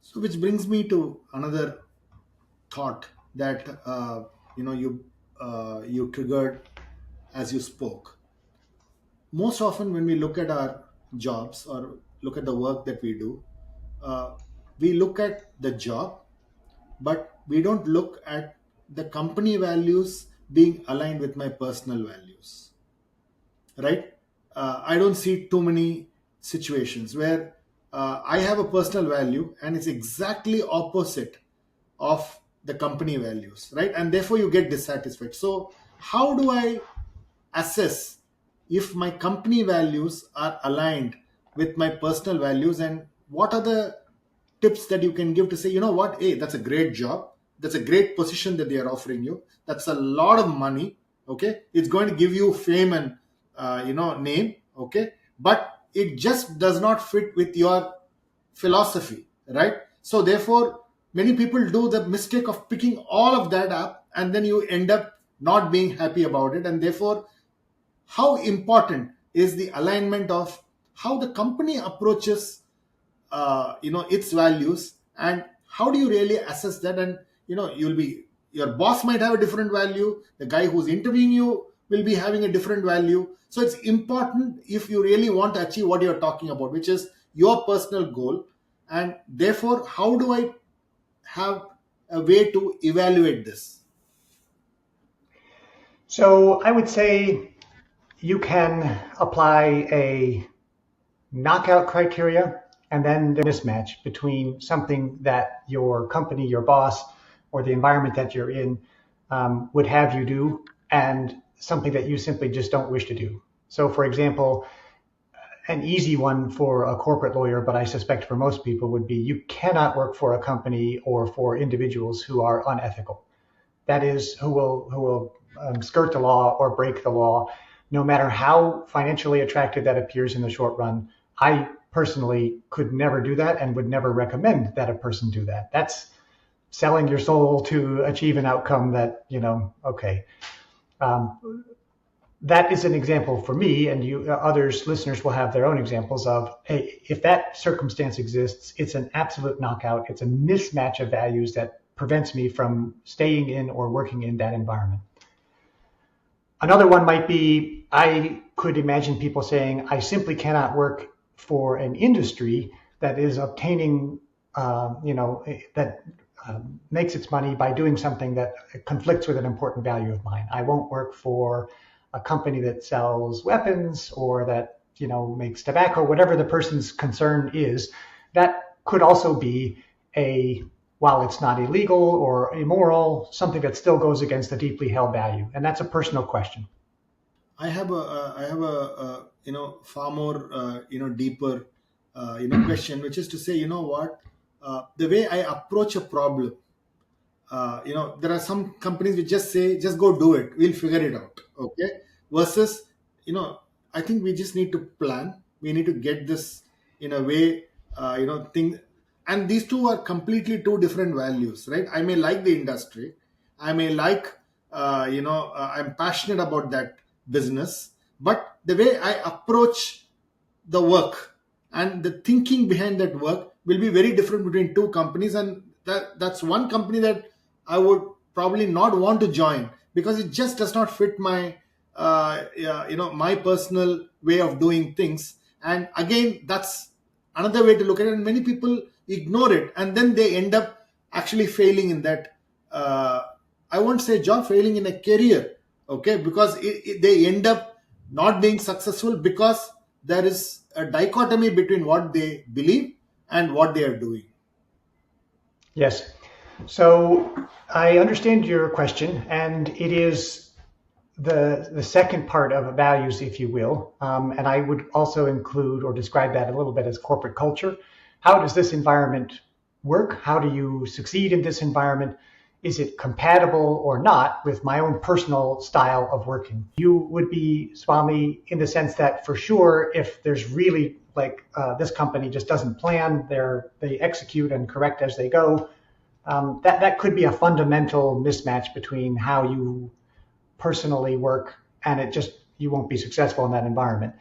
So, which brings me to another thought that you triggered as you spoke. Most often, when we look at our jobs or look at the work that we do, uh, we look at the job, but we don't look at the company values being aligned with my personal values, right? I don't see too many situations where I have a personal value and it's exactly opposite of the company values, right? And therefore you get dissatisfied. So how do I assess if my company values are aligned with my personal values, and what are the tips that you can give to say, you know what, hey, that's a great job, that's a great position that they are offering you, that's a lot of money, okay, it's going to give you fame and name, okay, but it just does not fit with your philosophy, right? So therefore many people do the mistake of picking all of that up, and then you end up not being happy about it. And therefore, how important is the alignment of how the company approaches its values, and how do you really assess that? And you'll be, your boss might have a different value, the guy who's interviewing you will be having a different value. So it's important if you really want to achieve what you're talking about, which is your personal goal. And therefore, how do I have a way to evaluate this? So I would say you can apply a knockout criteria and then the mismatch between something that your company, your boss, or the environment that you're in would have you do and something that you simply just don't wish to do. So, for example, an easy one for a corporate lawyer, but I suspect for most people would be you cannot work for a company or for individuals who are unethical. That is, who will skirt the law or break the law, no matter how financially attractive that appears in the short run. I personally could never do that and would never recommend that a person do that. That's selling your soul to achieve an outcome that, okay. Um, that is an example for me, and you others, listeners, will have their own examples of, hey, if that circumstance exists, it's an absolute knockout. It's a mismatch of values that prevents me from staying in or working in that environment. Another one might be, I could imagine people saying, I simply cannot work for an industry that is obtaining, that makes its money by doing something that conflicts with an important value of mine. I won't work for a company that sells weapons or that, makes tobacco, whatever the person's concern is. That could also be while it's not illegal or immoral, something that still goes against a deeply held value. And that's a personal question. I have a far more deeper question, which is to say, you know what, the way I approach a problem, there are some companies which just say, just go do it, we'll figure it out, okay, versus, I think we just need to plan, we need to get this in a way, thing. And these two are completely two different values, right? I may like the industry, I may like, I'm passionate about that business, but the way I approach the work and the thinking behind that work will be very different between two companies. And that's one company that I would probably not want to join because it just does not fit my my personal way of doing things. And again, that's another way to look at it, and many people ignore it, and then they end up actually failing in that, I won't say job, failing in a career, okay, because they end up not being successful because there is a dichotomy between what they believe and what they are doing. Yes. So I understand your question, and it is the second part of values, if you will. And I would also include or describe that a little bit as corporate culture. How does this environment work? How do you succeed in this environment? Is it compatible or not with my own personal style of working? You would be, Swami, in the sense that for sure, if there's really this company just doesn't plan, they execute and correct as they go, that could be a fundamental mismatch between how you personally work, and you won't be successful in that environment.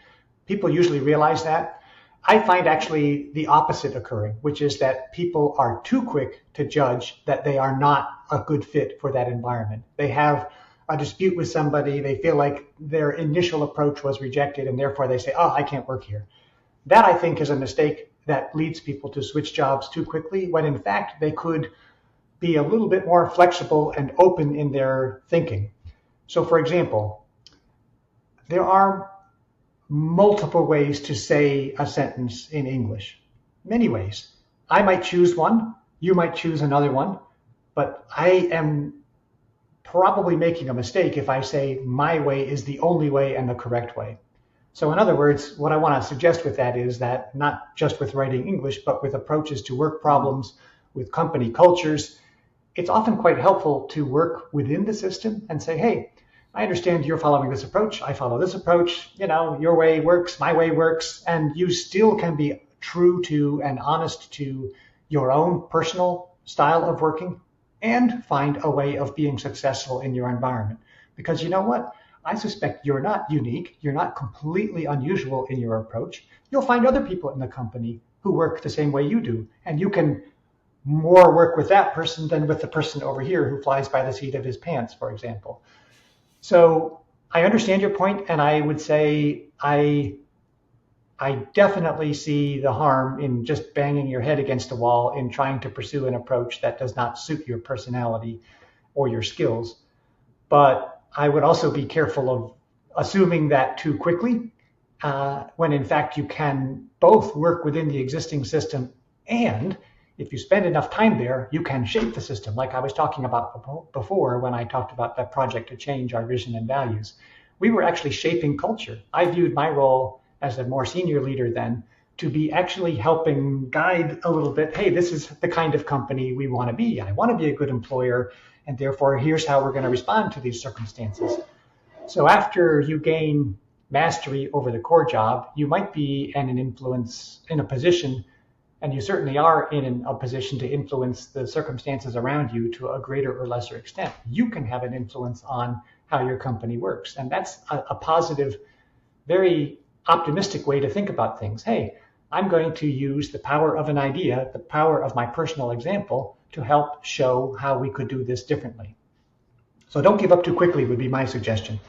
People usually realize that. I find actually the opposite occurring, which is that people are too quick to judge that they are not a good fit for that environment. They have a dispute with somebody, they feel like their initial approach was rejected, and therefore they say, oh, I can't work here. That, I think, is a mistake that leads people to switch jobs too quickly, when in fact they could be a little bit more flexible and open in their thinking. So, for example, there are multiple ways to say a sentence in English. Many ways. I might choose one, you might choose another one, but I am probably making a mistake if I say my way is the only way and the correct way. So in other words, what I want to suggest with that is that not just with writing English, but with approaches to work problems, with company cultures, it's often quite helpful to work within the system and say, hey, I understand you're following this approach. I follow this approach. Your way works, my way works, and you still can be true to and honest to your own personal style of working and find a way of being successful in your environment. Because you know what? I suspect you're not unique. You're not completely unusual in your approach. You'll find other people in the company who work the same way you do, and you can more work with that person than with the person over here who flies by the seat of his pants, for example. So I understand your point, and I would say I definitely see the harm in just banging your head against a wall in trying to pursue an approach that does not suit your personality or your skills. But I would also be careful of assuming that too quickly, when in fact you can both work within the existing system, and if you spend enough time there, you can shape the system, like I was talking about before when I talked about that project to change our vision and values. We were actually shaping culture. I viewed my role as a more senior leader then to be actually helping guide a little bit, hey, this is the kind of company we want to be. I want to be a good employer, and therefore here's how we're going to respond to these circumstances. So after you gain mastery over the core job, you might be in a position, and you certainly are in a position to influence the circumstances around you to a greater or lesser extent. You can have an influence on how your company works. And that's a positive, very optimistic way to think about things. Hey, I'm going to use the power of an idea, the power of my personal example, to help show how we could do this differently. So don't give up too quickly would be my suggestion.